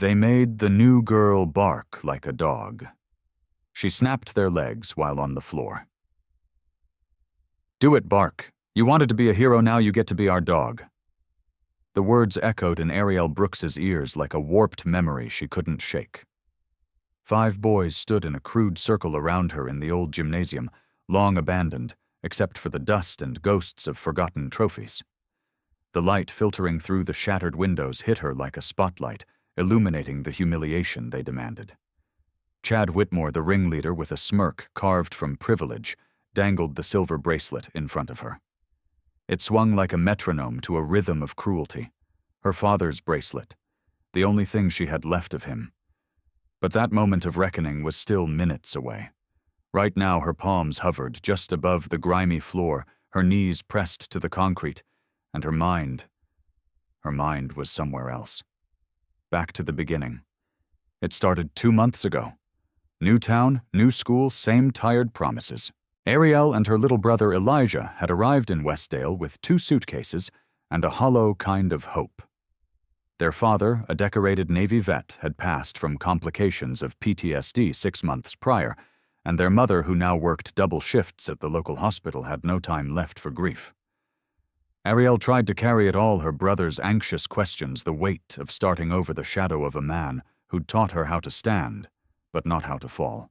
They made the new girl bark like a dog. She snapped their legs while on the floor. "Do it, Bark. You wanted to be a hero, now you get to be our dog." The words echoed in Ariel Brooks's ears like a warped memory she couldn't shake. 5 boys stood in a crude circle around her in the old gymnasium, long abandoned, except for the dust and ghosts of forgotten trophies. The light filtering through the shattered windows hit her like a spotlight, illuminating the humiliation they demanded. Chad Whitmore, the ringleader with a smirk carved from privilege, dangled the silver bracelet in front of her. It swung like a metronome to a rhythm of cruelty. Her father's bracelet, the only thing she had left of him. But that moment of reckoning was still minutes away. Right now her palms hovered just above the grimy floor, her knees pressed to the concrete, and her mind was somewhere else. Back to the beginning. It started 2 months ago. New town, new school, same tired promises. Ariel and her little brother Elijah had arrived in Westdale with 2 suitcases and a hollow kind of hope. Their father, a decorated Navy vet, had passed from complications of PTSD 6 months prior, and their mother, who now worked double shifts at the local hospital, had no time left for grief. Ariel tried to carry it all, her brother's anxious questions, the weight of starting over the shadow of a man who'd taught her how to stand, but not how to fall.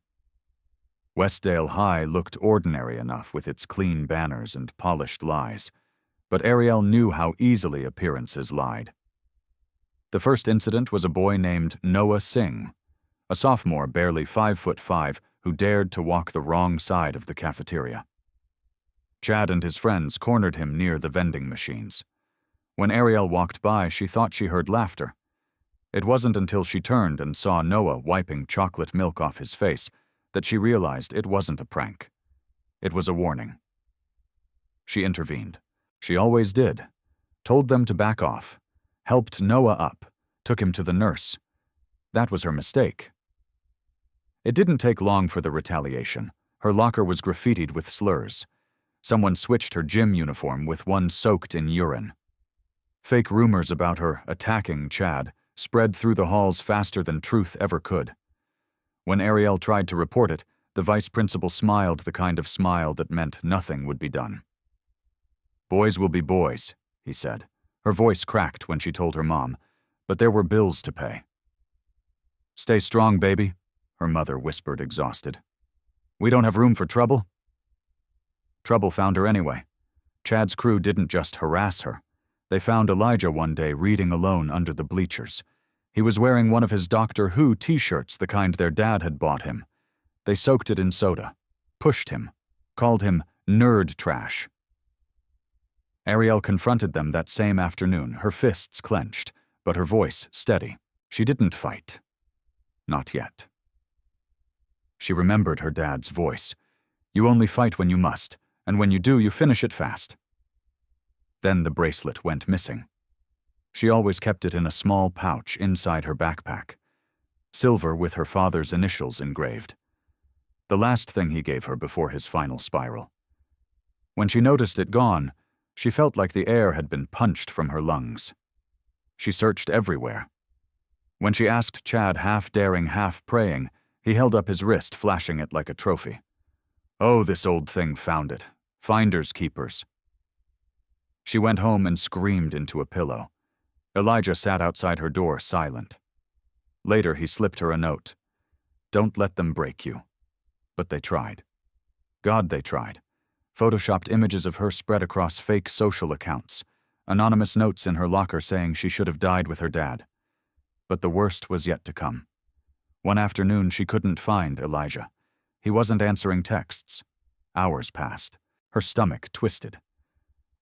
Westdale High looked ordinary enough with its clean banners and polished lies, but Ariel knew how easily appearances lied. The first incident was a boy named Noah Singh, a sophomore barely 5'5" who dared to walk the wrong side of the cafeteria. Chad and his friends cornered him near the vending machines. When Ariel walked by, she thought she heard laughter. It wasn't until she turned and saw Noah wiping chocolate milk off his face that she realized it wasn't a prank. It was a warning. She intervened. She always did. Told them to back off. Helped Noah up. Took him to the nurse. That was her mistake. It didn't take long for the retaliation. Her locker was graffitied with slurs. Someone switched her gym uniform with one soaked in urine. Fake rumors about her attacking Chad spread through the halls faster than truth ever could. When Ariel tried to report it, the vice principal smiled, the kind of smile that meant nothing would be done. "Boys will be boys," he said. Her voice cracked when she told her mom, but there were bills to pay. "Stay strong, baby," her mother whispered, exhausted. "We don't have room for trouble." Trouble found her anyway. Chad's crew didn't just harass her. They found Elijah one day reading alone under the bleachers. He was wearing one of his Doctor Who t-shirts, the kind their dad had bought him. They soaked it in soda, pushed him, called him nerd trash. Ariel confronted them that same afternoon, her fists clenched, but her voice steady. She didn't fight. Not yet. She remembered her dad's voice. "You only fight when you must, and when you do, you finish it fast." Then the bracelet went missing. She always kept it in a small pouch inside her backpack. Silver with her father's initials engraved. The last thing he gave her before his final spiral. When she noticed it gone, she felt like the air had been punched from her lungs. She searched everywhere. When she asked Chad, half daring, half praying, he held up his wrist, flashing it like a trophy. "Oh, this old thing found it. Finders keepers." She went home and screamed into a pillow. Elijah sat outside her door, silent. Later, he slipped her a note. "Don't let them break you." But they tried. God, they tried. Photoshopped images of her spread across fake social accounts. Anonymous notes in her locker saying she should have died with her dad. But the worst was yet to come. One afternoon, she couldn't find Elijah. He wasn't answering texts. Hours passed. Her stomach twisted.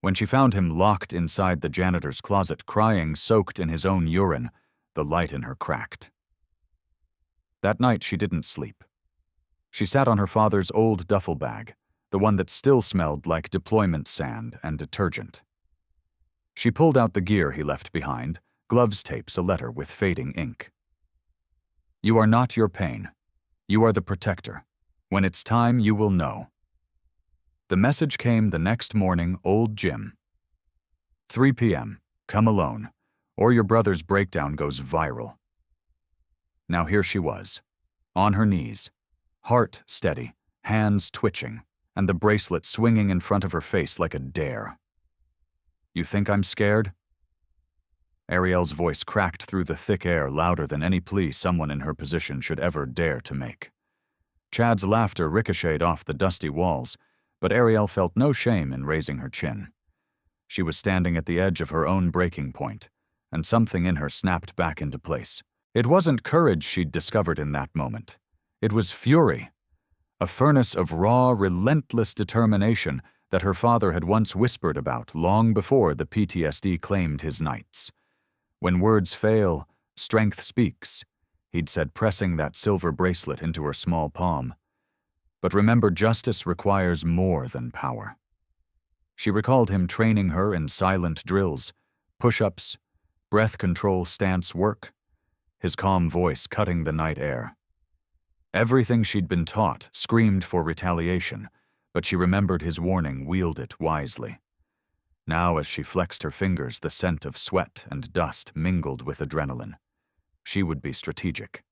When she found him locked inside the janitor's closet, crying, soaked in his own urine, the light in her cracked. That night, she didn't sleep. She sat on her father's old duffel bag, the one that still smelled like deployment sand and detergent. She pulled out the gear he left behind, gloves tapes, a letter with fading ink. "You are not your pain. You are the protector. When it's time, you will know." The message came the next morning, old Jim. 3 p.m. Come alone, or your brother's breakdown goes viral. Now here she was, on her knees, heart steady, hands twitching, and the bracelet swinging in front of her face like a dare. "You think I'm scared?" Ariel's voice cracked through the thick air louder than any plea someone in her position should ever dare to make. Chad's laughter ricocheted off the dusty walls, but Ariel felt no shame in raising her chin. She was standing at the edge of her own breaking point, and something in her snapped back into place. It wasn't courage she'd discovered in that moment. It was fury, a furnace of raw, relentless determination that her father had once whispered about long before the PTSD claimed his nights. "When words fail, strength speaks," he'd said, pressing that silver bracelet into her small palm. But remember, justice requires more than power. She recalled him training her in silent drills, push-ups, breath control stance work, his calm voice cutting the night air. Everything she'd been taught screamed for retaliation, but she remembered his warning, wielded it wisely. Now, as she flexed her fingers, the scent of sweat and dust mingled with adrenaline. She would be strategic.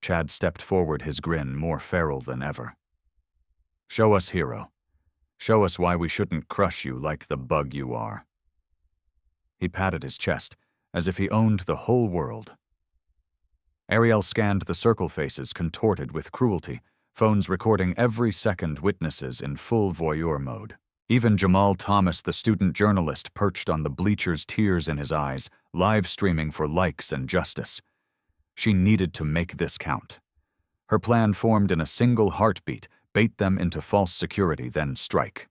Chad stepped forward, his grin more feral than ever. "Show us, hero. Show us why we shouldn't crush you like the bug you are." He patted his chest, as if he owned the whole world. Ariel scanned the circle faces contorted with cruelty, phones recording every second, witnesses in full voyeur mode. Even Jamal Thomas, the student journalist, perched on the bleachers, tears in his eyes, live streaming for likes and justice. She needed to make this count. Her plan formed in a single heartbeat: bait them into false security, then strike.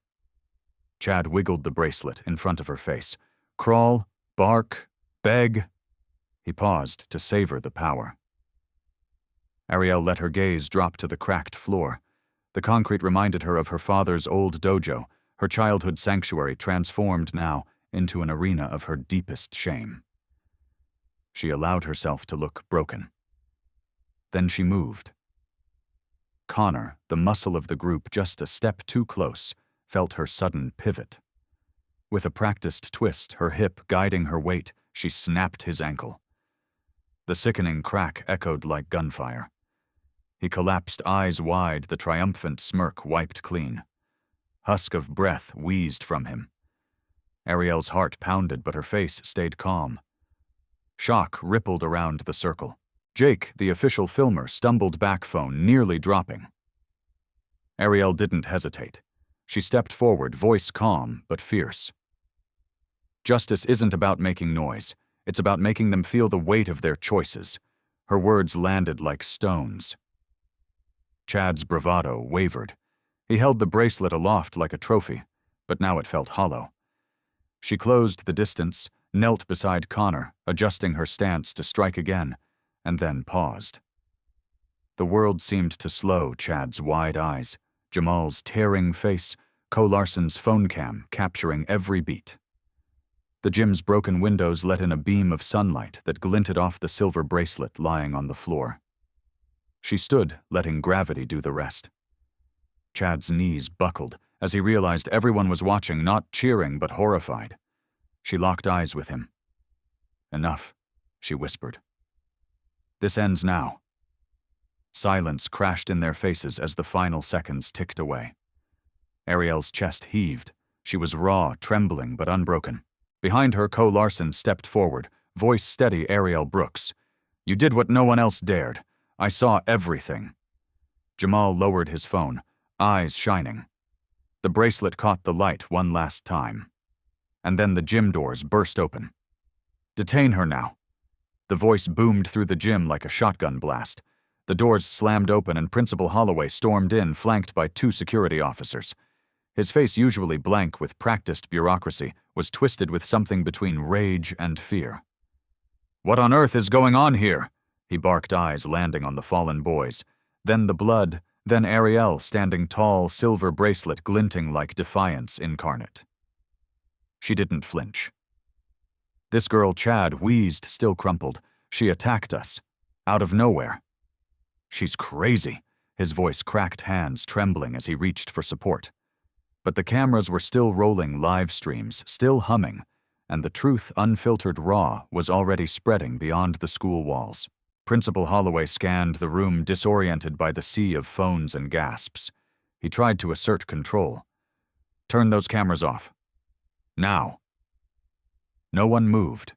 Chad wiggled the bracelet in front of her face. Crawl, bark, beg. He paused to savor the power. Ariel let her gaze drop to the cracked floor. The concrete reminded her of her father's old dojo, her childhood sanctuary transformed now into an arena of her deepest shame. She allowed herself to look broken. Then she moved. Connor, the muscle of the group just a step too close, felt her sudden pivot. With a practiced twist, her hip guiding her weight, she snapped his ankle. The sickening crack echoed like gunfire. He collapsed, eyes wide, the triumphant smirk wiped clean. Husk of breath wheezed from him. Ariel's heart pounded, but her face stayed calm. Shock rippled around the circle. Jake, the official filmer, stumbled back, phone nearly dropping. Ariel didn't hesitate. She stepped forward, voice calm but fierce. "Justice isn't about making noise. It's about making them feel the weight of their choices." Her words landed like stones. Chad's bravado wavered. He held the bracelet aloft like a trophy, but now it felt hollow. She closed the distance, knelt beside Connor, adjusting her stance to strike again, and then paused. The world seemed to slow. Chad's wide eyes, Jamal's tearing face, Larson's phone cam capturing every beat. The gym's broken windows let in a beam of sunlight that glinted off the silver bracelet lying on the floor. She stood, letting gravity do the rest. Chad's knees buckled as he realized everyone was watching, not cheering but horrified. She locked eyes with him. "Enough," she whispered. "This ends now." Silence crashed in their faces as the final seconds ticked away. Ariel's chest heaved. She was raw, trembling but unbroken. Behind her, Larson stepped forward, voice steady. "Ariel Brooks, you did what no one else dared. I saw everything." Jamal lowered his phone, eyes shining. The bracelet caught the light one last time. And then the gym doors burst open. "Detain her now." The voice boomed through the gym like a shotgun blast. The doors slammed open and Principal Holloway stormed in, flanked by 2 security officers. His face, usually blank with practiced bureaucracy, was twisted with something between rage and fear. "What on earth is going on here?" he barked, eyes landing on the fallen boys. Then the blood, then Ariel standing tall, silver bracelet glinting like defiance incarnate. She didn't flinch. "This girl," Chad wheezed, still crumpled. "She attacked us. Out of nowhere." "She's crazy." His voice cracked, hands trembling as he reached for support. But the cameras were still rolling, live streams, still humming, and the truth, unfiltered raw, was already spreading beyond the school walls. Principal Holloway scanned the room, disoriented by the sea of phones and gasps. He tried to assert control. "Turn those cameras off. Now." No one moved.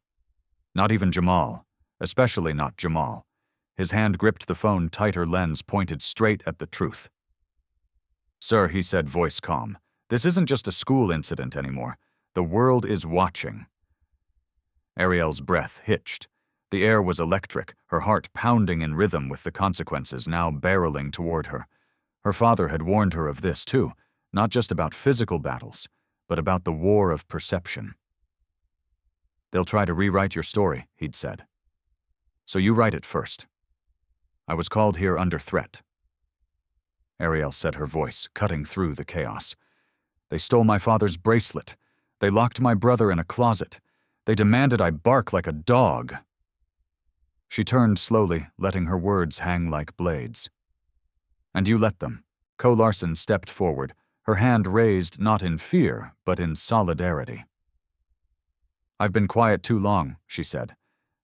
Not even Jamal, especially not Jamal. His hand gripped the phone tighter, lens pointed straight at the truth. "Sir," he said, voice calm, "this isn't just a school incident anymore. The world is watching." Ariel's breath hitched. The air was electric, her heart pounding in rhythm with the consequences now barreling toward her. Her father had warned her of this too, not just about physical battles, but about the war of perception. "They'll try to rewrite your story," he'd said. "So you write it first. I was called here under threat." Ariel said, her voice cutting through the chaos. "They stole my father's bracelet. They locked my brother in a closet. They demanded I bark like a dog." She turned slowly, letting her words hang like blades. "And you let them." Co Larson stepped forward, her hand raised not in fear, but in solidarity. "I've been quiet too long," she said.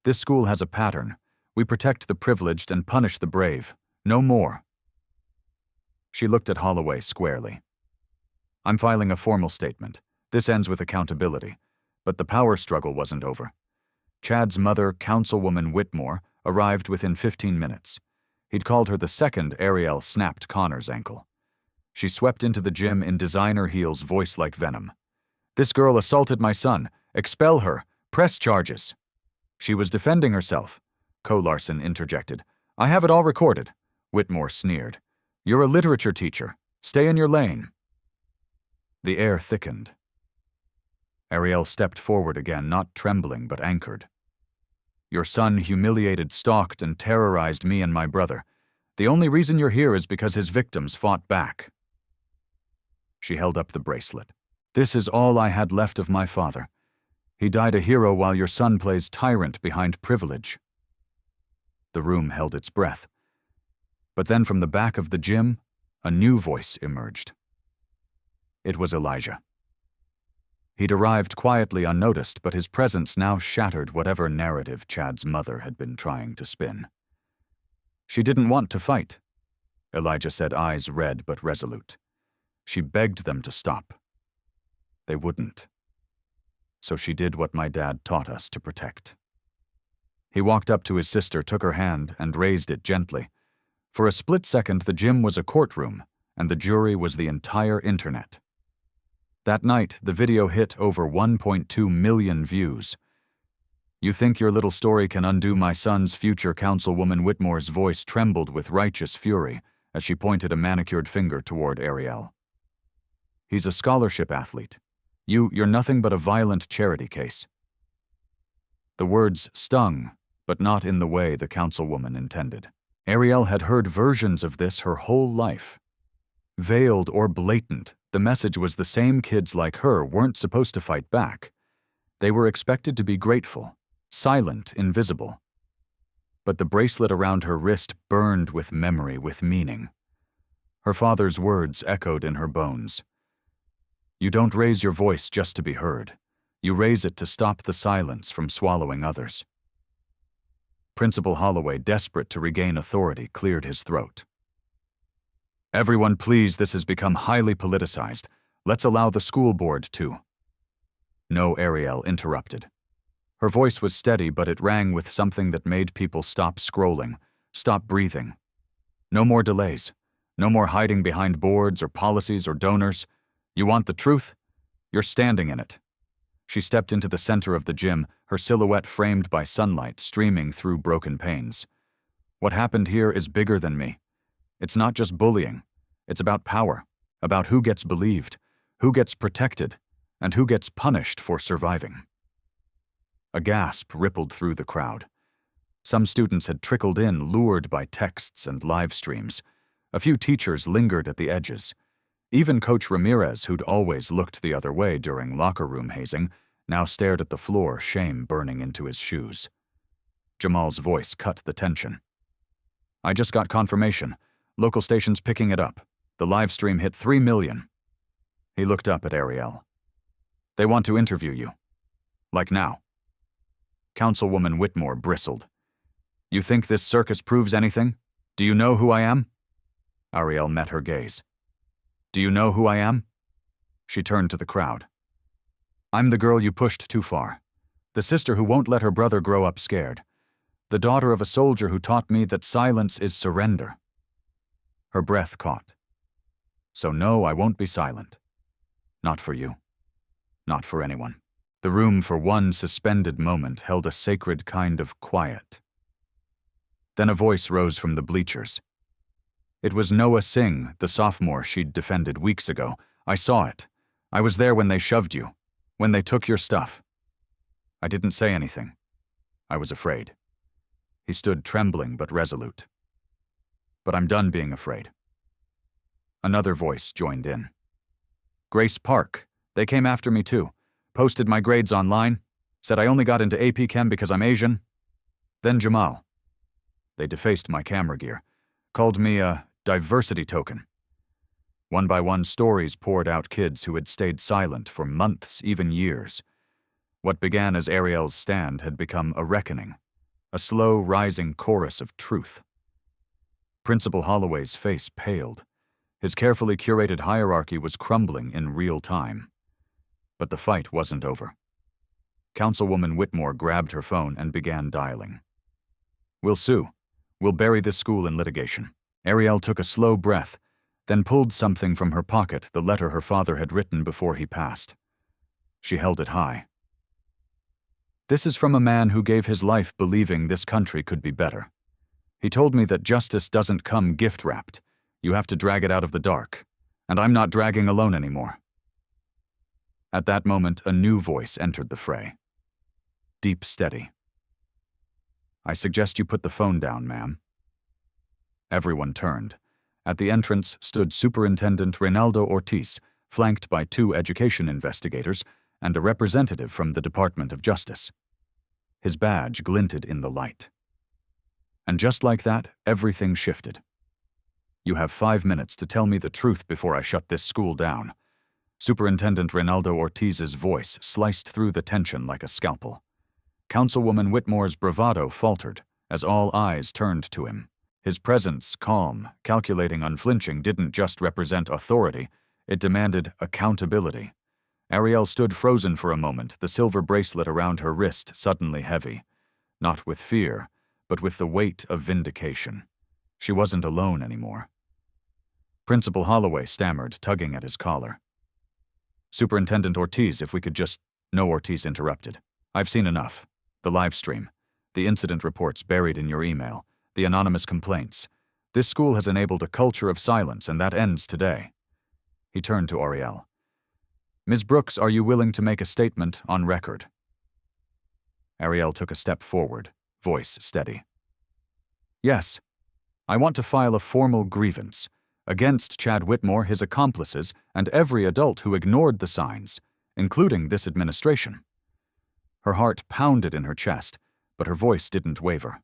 "This school has a pattern. We protect the privileged and punish the brave. No more." She looked at Holloway squarely. "I'm filing a formal statement. This ends with accountability. But the power struggle wasn't over. Chad's mother, Councilwoman Whitmore, arrived within 15 minutes. He'd called her the second Ariel snapped Connor's ankle. She swept into the gym in designer heels, voice like venom. "This girl assaulted my son. Expel her. Press charges." "She was defending herself," Co Larson interjected. "I have it all recorded." Whitmore sneered. "You're a literature teacher. Stay in your lane." The air thickened. Ariel stepped forward again, not trembling but anchored. "Your son humiliated, stalked, and terrorized me and my brother. The only reason you're here is because his victims fought back." She held up the bracelet. "This is all I had left of my father. He died a hero while your son plays tyrant behind privilege." The room held its breath. But then from the back of the gym, a new voice emerged. It was Elijah. He'd arrived quietly unnoticed, but his presence now shattered whatever narrative Chad's mother had been trying to spin. "She didn't want to fight," Elijah said, eyes red but resolute. "She begged them to stop. They wouldn't. So she did what my dad taught us to protect." He walked up to his sister, took her hand, and raised it gently. For a split second, the gym was a courtroom, and the jury was the entire internet. That night, the video hit over 1.2 million views. "You think your little story can undo my son's future?" Councilwoman Whitmore's voice trembled with righteous fury as she pointed a manicured finger toward Ariel. "He's a scholarship athlete. You're nothing but a violent charity case." The words stung, but not in the way the councilwoman intended. Ariel had heard versions of this her whole life. Veiled or blatant, the message was the same kids like her weren't supposed to fight back. They were expected to be grateful, silent, invisible. But the bracelet around her wrist burned with memory, with meaning. Her father's words echoed in her bones. "You don't raise your voice just to be heard. You raise it to stop the silence from swallowing others." Principal Holloway, desperate to regain authority, cleared his throat. "Everyone, please, this has become highly politicized. Let's allow the school board to." No, Ariel interrupted. Her voice was steady, but it rang with something that made people stop scrolling, stop breathing. "No more delays. No more hiding behind boards or policies or donors. You want the truth? You're standing in it." She stepped into the center of the gym, her silhouette framed by sunlight streaming through broken panes. "What happened here is bigger than me. It's not just bullying. It's about power, about who gets believed, who gets protected, and who gets punished for surviving." A gasp rippled through the crowd. Some students had trickled in, lured by texts and live streams. A few teachers lingered at the edges. Even Coach Ramirez, who'd always looked the other way during locker room hazing, now stared at the floor, shame burning into his shoes. Jamal's voice cut the tension. "I just got confirmation. Local stations picking it up. The live stream hit 3 million. He looked up at Ariel. "They want to interview you. Like now." Councilwoman Whitmore bristled. You think this circus proves anything? Do you know who I am? Ariel met her gaze. Do you know who I am? She turned to the crowd. I'm the girl you pushed too far. The sister who won't let her brother grow up scared. The daughter of a soldier who taught me that silence is surrender. Her breath caught. So no, I won't be silent. Not for you. Not for anyone. The room for one suspended moment held a sacred kind of quiet. Then a voice rose from the bleachers. It was Noah Singh, the sophomore she'd defended weeks ago. I saw it. I was there when they shoved you, when they took your stuff. I didn't say anything. I was afraid. He stood trembling but resolute. But I'm done being afraid. Another voice joined in. Grace Park. They came after me too. Posted my grades online. Said I only got into AP Chem because I'm Asian. Then Jamal. They defaced my camera gear. Called me a diversity token. One by one, stories poured out kids who had stayed silent for months, even years. What began as Ariel's stand had become a reckoning, a slow rising chorus of truth. Principal Holloway's face paled. His carefully curated hierarchy was crumbling in real time. But the fight wasn't over. Councilwoman Whitmore grabbed her phone and began dialing. We'll sue. We'll bury this school in litigation. Ariel took a slow breath, then pulled something from her pocket, the letter her father had written before he passed. She held it high. This is from a man who gave his life believing this country could be better. He told me that justice doesn't come gift-wrapped. You have to drag it out of the dark. And I'm not dragging alone anymore. At that moment, a new voice entered the fray. Deep, steady. I suggest you put the phone down, ma'am. Everyone turned. At the entrance stood Superintendent Reynaldo Ortiz, flanked by 2 education investigators and a representative from the Department of Justice. His badge glinted in the light. And just like that, everything shifted. You have 5 minutes to tell me the truth before I shut this school down. Superintendent Reynaldo Ortiz's voice sliced through the tension like a scalpel. Councilwoman Whitmore's bravado faltered as all eyes turned to him. His presence, calm, calculating, unflinching, didn't just represent authority, it demanded accountability. Ariel stood frozen for a moment, the silver bracelet around her wrist suddenly heavy. Not with fear, but with the weight of vindication. She wasn't alone anymore. Principal Holloway stammered, tugging at his collar. Superintendent Ortiz, if we could just... No, Ortiz interrupted. I've seen enough. The live stream. The incident reports buried in your email. The anonymous complaints. This school has enabled a culture of silence, and that ends today. He turned to Ariel. Ms. Brooks, are you willing to make a statement on record? Ariel took a step forward, voice steady. Yes. I want to file a formal grievance against Chad Whitmore, his accomplices, and every adult who ignored the signs, including this administration. Her heart pounded in her chest, but her voice didn't waver.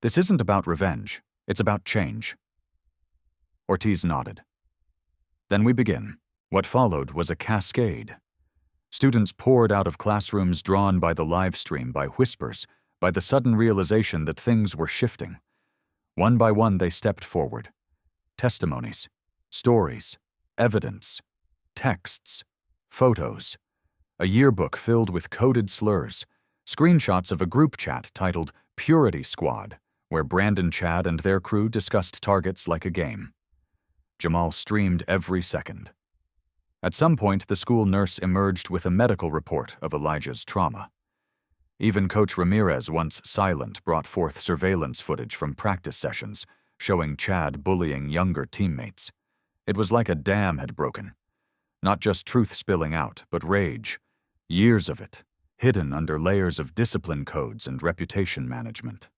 This isn't about revenge, it's about change. Ortiz nodded. Then we begin. What followed was a cascade. Students poured out of classrooms drawn by the live stream, by whispers, by the sudden realization that things were shifting. One by one they stepped forward. Testimonies, stories, evidence, texts, photos, a yearbook filled with coded slurs, screenshots of a group chat titled Purity Squad, where Brandon, Chad, and their crew discussed targets like a game. Jamal streamed every second. At some point, the school nurse emerged with a medical report of Elijah's trauma. Even Coach Ramirez, once silent, brought forth surveillance footage from practice sessions, showing Chad bullying younger teammates. It was like a dam had broken. Not just truth spilling out, but rage. Years of it, hidden under layers of discipline codes and reputation management.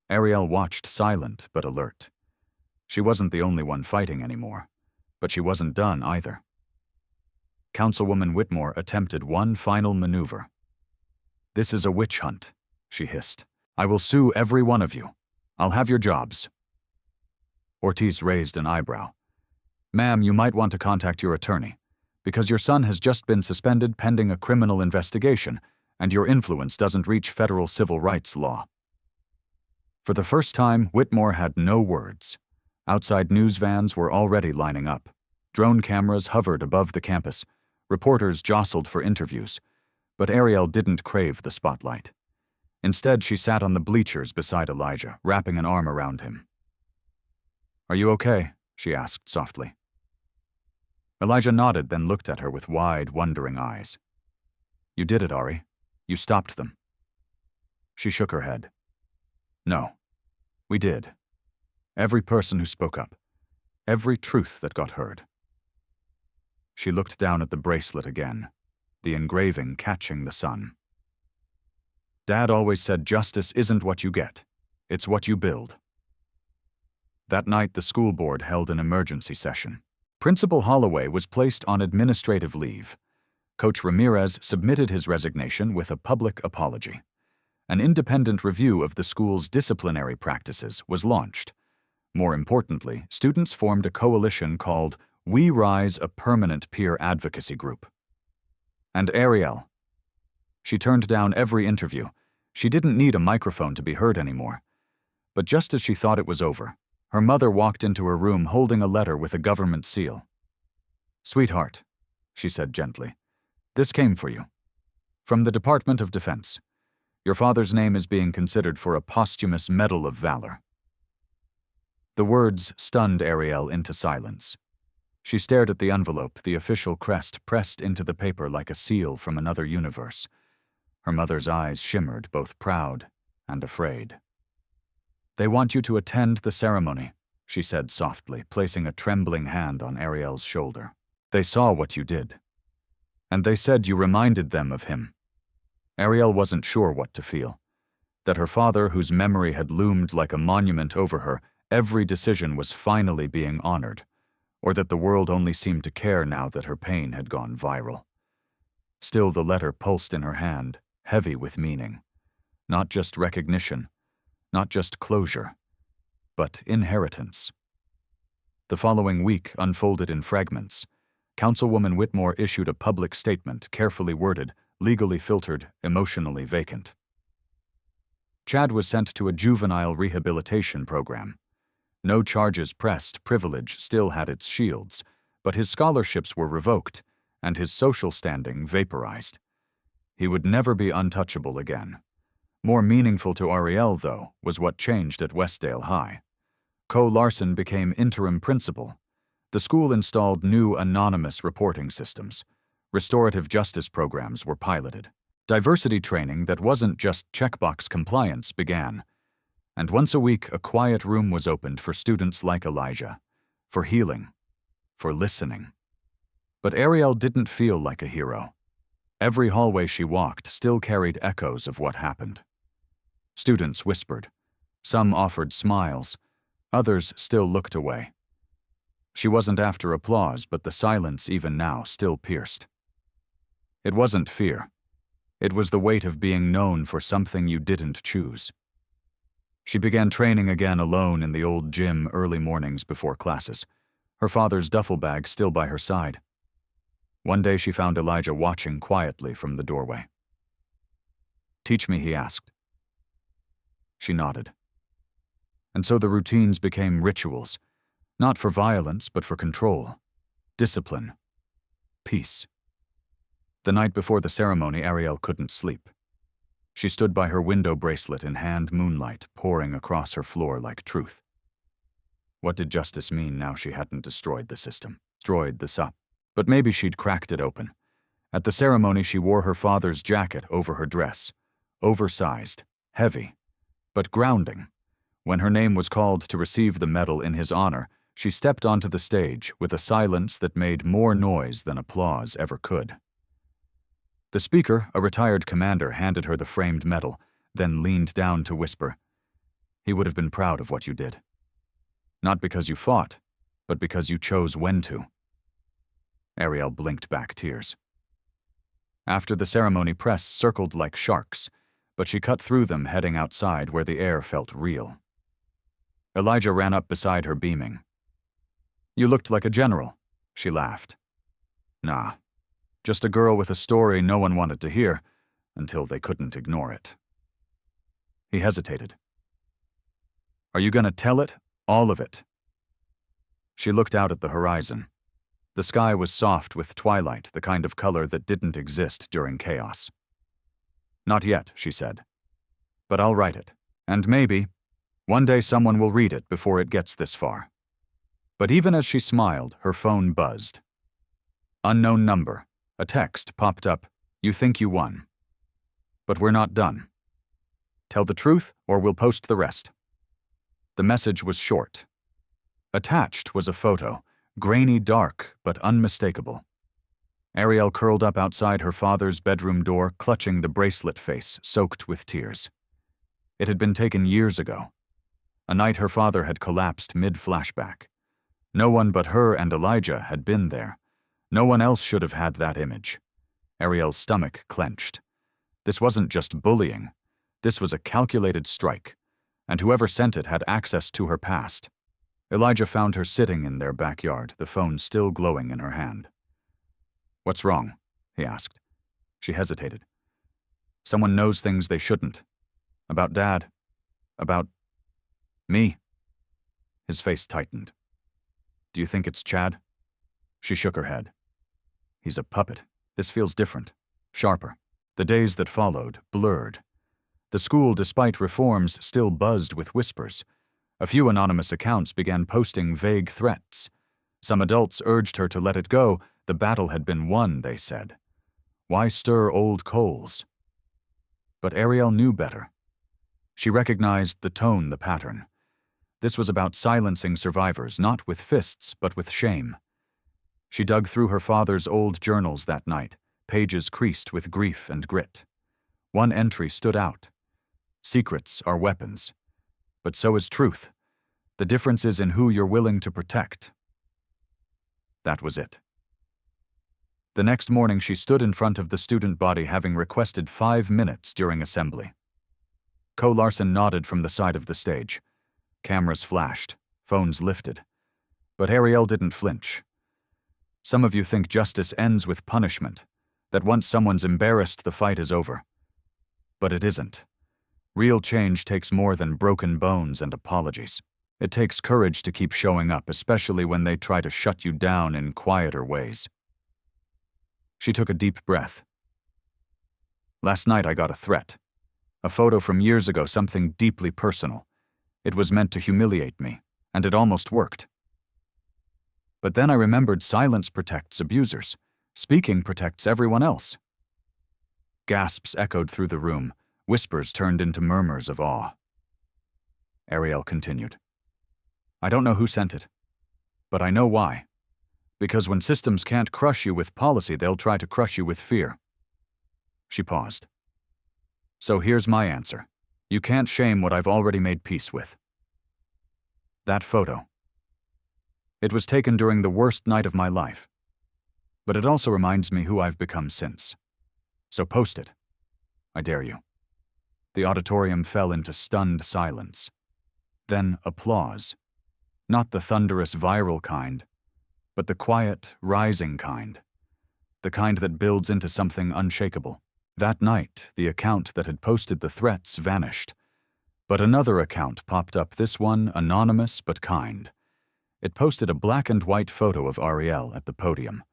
Ariel watched, silent but alert. She wasn't the only one fighting anymore, but she wasn't done either. Councilwoman Whitmore attempted one final maneuver. This is a witch hunt, she hissed. I will sue every one of you. I'll have your jobs. Ortiz raised an eyebrow. Ma'am, you might want to contact your attorney, because your son has just been suspended pending a criminal investigation, and your influence doesn't reach federal civil rights law. For the first time, Whitmore had no words. Outside news vans were already lining up. Drone cameras hovered above the campus. Reporters jostled for interviews. But Ariel didn't crave the spotlight. Instead, she sat on the bleachers beside Elijah, wrapping an arm around him. "Are you okay?" she asked softly. Elijah nodded, then looked at her with wide, wondering eyes. "You did it, Ari. You stopped them." She shook her head. "No, we did. Every person who spoke up. Every truth that got heard." She looked down at the bracelet again, the engraving catching the sun. "Dad always said justice isn't what you get, it's what you build." That night, the school board held an emergency session. Principal Holloway was placed on administrative leave. Coach Ramirez submitted his resignation with a public apology. An independent review of the school's disciplinary practices was launched. More importantly, students formed a coalition called We Rise, a permanent peer advocacy group. And Ariel. She turned down every interview. She didn't need a microphone to be heard anymore. But just as she thought it was over, her mother walked into her room holding a letter with a government seal. "Sweetheart," she said gently, "this came for you. From the Department of Defense. Your father's name is being considered for a posthumous Medal of Valor." The words stunned Ariel into silence. She stared at the envelope, the official crest pressed into the paper like a seal from another universe. Her mother's eyes shimmered, both proud and afraid. "They want you to attend the ceremony," she said softly, placing a trembling hand on Ariel's shoulder. "They saw what you did. And they said you reminded them of him." Ariel wasn't sure what to feel. That her father, whose memory had loomed like a monument over her, every decision was finally being honored, or that the world only seemed to care now that her pain had gone viral. Still, the letter pulsed in her hand, heavy with meaning. Not just recognition, not just closure, but inheritance. The following week unfolded in fragments. Councilwoman Whitmore issued a public statement, carefully worded, legally filtered, emotionally vacant. Chad was sent to a juvenile rehabilitation program. No charges pressed, privilege still had its shields, but his scholarships were revoked, and his social standing vaporized. He would never be untouchable again. More meaningful to Ariel, though, was what changed at Westdale High. Co Larson became interim principal. The school installed new anonymous reporting systems. Restorative justice programs were piloted. Diversity training that wasn't just checkbox compliance began. And once a week, a quiet room was opened for students like Elijah, for healing, for listening. But Ariel didn't feel like a hero. Every hallway she walked still carried echoes of what happened. Students whispered. Some offered smiles. Others still looked away. She wasn't after applause, but the silence even now still pierced. It wasn't fear. It was the weight of being known for something you didn't choose. She began training again alone in the old gym early mornings before classes, her father's duffel bag still by her side. One day she found Elijah watching quietly from the doorway. "Teach me," he asked. She nodded. And so the routines became rituals, not for violence, but for control, discipline, peace. The night before the ceremony, Ariel couldn't sleep. She stood by her window bracelet in hand, moonlight pouring across her floor like truth. What did justice mean now she hadn't destroyed the system, destroyed the SUP? But maybe she'd cracked it open. At the ceremony, she wore her father's jacket over her dress, oversized, heavy, but grounding. When her name was called to receive the medal in his honor, she stepped onto the stage with a silence that made more noise than applause ever could. The speaker, a retired commander, handed her the framed medal, then leaned down to whisper, "He would have been proud of what you did. Not because you fought, but because you chose when to." Ariel blinked back tears. After the ceremony, press circled like sharks, but she cut through them, heading outside where the air felt real. Elijah ran up beside her, beaming. "You looked like a general," she laughed. "Nah. Just a girl with a story no one wanted to hear, until they couldn't ignore it." He hesitated. Are you gonna tell it? All of it?" She looked out at the horizon. The sky was soft with twilight, the kind of color that didn't exist during chaos. "Not yet," she said. "But I'll write it. And maybe, one day someone will read it before it gets this far." But even as she smiled, her phone buzzed. Unknown number. A text popped up. "You think you won. But we're not done. Tell the truth, or we'll post the rest." The message was short. Attached was a photo, grainy dark but unmistakable. Ariel curled up outside her father's bedroom door, clutching the bracelet face, soaked with tears. It had been taken years ago. A night her father had collapsed mid-flashback. No one but her and Elijah had been there. No one else should have had that image. Ariel's stomach clenched. This wasn't just bullying. This was a calculated strike, and whoever sent it had access to her past. Elijah found her sitting in their backyard, the phone still glowing in her hand. "What's wrong?" he asked. She hesitated. "Someone knows things they shouldn't. About Dad. About me." His face tightened. "Do you think it's Chad?" She shook her head. "He's a puppet. This feels different. Sharper." The days that followed blurred. The school, despite reforms, still buzzed with whispers. A few anonymous accounts began posting vague threats. Some adults urged her to let it go. The battle had been won, they said. Why stir old coals? But Ariel knew better. She recognized the tone, the pattern. This was about silencing survivors, not with fists, but with shame. She dug through her father's old journals that night, pages creased with grief and grit. One entry stood out. "Secrets are weapons. But so is truth. The difference is in who you're willing to protect." That was it. The next morning she stood in front of the student body, having requested 5 minutes during assembly. Co Larson nodded from the side of the stage. Cameras flashed, phones lifted. But Ariel didn't flinch. "Some of you think justice ends with punishment, that once someone's embarrassed, the fight is over. But it isn't. Real change takes more than broken bones and apologies. It takes courage to keep showing up, especially when they try to shut you down in quieter ways." She took a deep breath. "Last night I got a threat. A photo from years ago, something deeply personal. It was meant to humiliate me, and it almost worked. But then I remembered silence protects abusers. Speaking protects everyone else." Gasps echoed through the room. Whispers turned into murmurs of awe. Ariel continued. "I don't know who sent it, but I know why. Because when systems can't crush you with policy, they'll try to crush you with fear." She paused. "So here's my answer. You can't shame what I've already made peace with." That photo. It was taken during the worst night of my life. But it also reminds me who I've become since. So post it. I dare you. The auditorium fell into stunned silence. Then applause. Not the thunderous viral kind, but the quiet, rising kind. The kind that builds into something unshakable. That night, the account that had posted the threats vanished. But another account popped up, this one anonymous but kind. It posted a black and white photo of Ariel at the podium.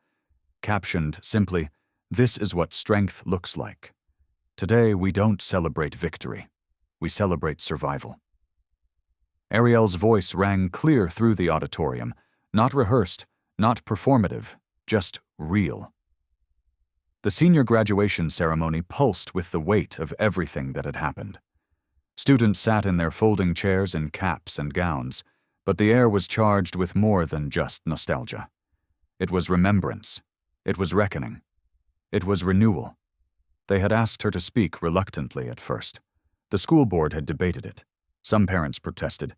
Captioned simply, "This is what strength looks like. Today we don't celebrate victory. We celebrate survival." Ariel's voice rang clear through the auditorium, not rehearsed, not performative, just real. The senior graduation ceremony pulsed with the weight of everything that had happened. Students sat in their folding chairs in caps and gowns, but the air was charged with more than just nostalgia. It was remembrance. It was reckoning. It was renewal. They had asked her to speak reluctantly at first. The school board had debated it. Some parents protested,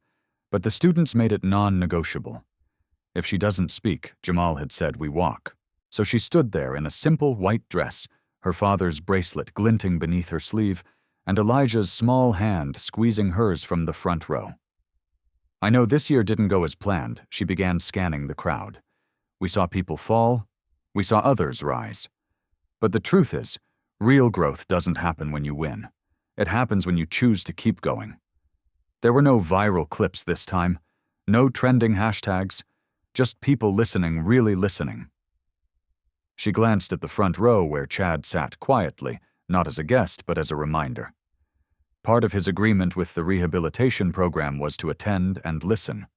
but the students made it non-negotiable. If she doesn't speak, Jamal had said, we walk. So she stood there in a simple white dress, her father's bracelet glinting beneath her sleeve, and Elijah's small hand squeezing hers from the front row. I know this year didn't go as planned. She began scanning the crowd. We saw people fall. We saw others rise. But the truth is, real growth doesn't happen when you win. It happens when you choose to keep going. There were no viral clips this time, no trending hashtags, just people listening, really listening. She glanced at the front row where Chad sat quietly, not as a guest but as a reminder. Part of his agreement with the rehabilitation program was to attend and listen.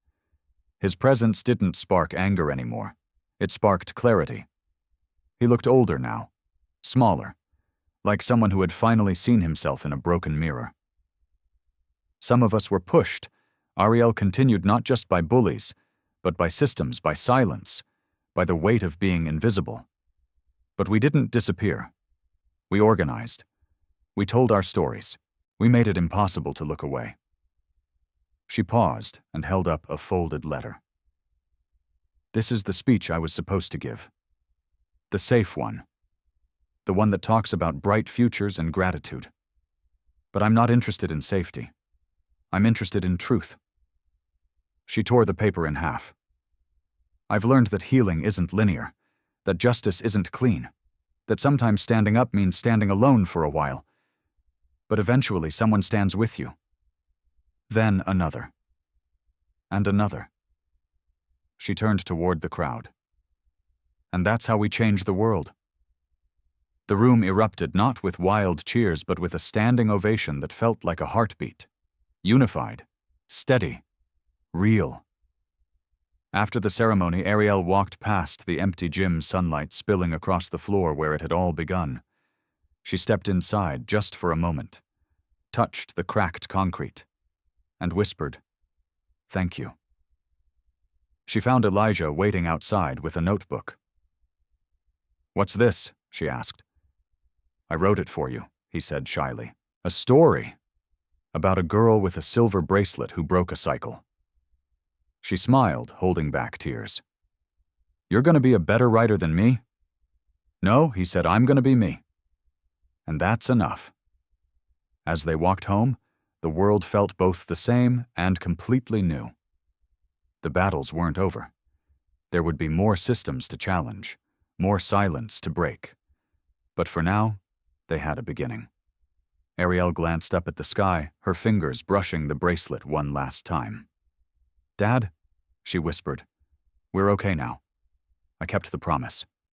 His presence didn't spark anger anymore. It sparked clarity. He looked older now, smaller, like someone who had finally seen himself in a broken mirror. Some of us were pushed, Ariel continued, not just by bullies, but by systems, by silence, by the weight of being invisible. But we didn't disappear. We organized. We told our stories. We made it impossible to look away. She paused and held up a folded letter. This is the speech I was supposed to give. The safe one. The one that talks about bright futures and gratitude. But I'm not interested in safety. I'm interested in truth. She tore the paper in half. I've learned that healing isn't linear, that justice isn't clean, that sometimes standing up means standing alone for a while, but eventually someone stands with you. Then another. And another. She turned toward the crowd. And that's how we change the world. The room erupted not with wild cheers but with a standing ovation that felt like a heartbeat. Unified, steady, real. After the ceremony, Ariel walked past the empty gym, sunlight spilling across the floor where it had all begun. She stepped inside just for a moment, touched the cracked concrete, and whispered, "Thank you." She found Elijah waiting outside with a notebook. "What's this?" she asked. "I wrote it for you," he said shyly. "A story about a girl with a silver bracelet who broke a cycle." She smiled, holding back tears. "You're going to be a better writer than me?" "No," he said, "I'm going to be me." And that's enough. As they walked home, the world felt both the same and completely new. The battles weren't over. There would be more systems to challenge, more silence to break. But for now, they had a beginning. Ariel glanced up at the sky, her fingers brushing the bracelet one last time. "Dad," she whispered, "we're okay now. I kept the promise."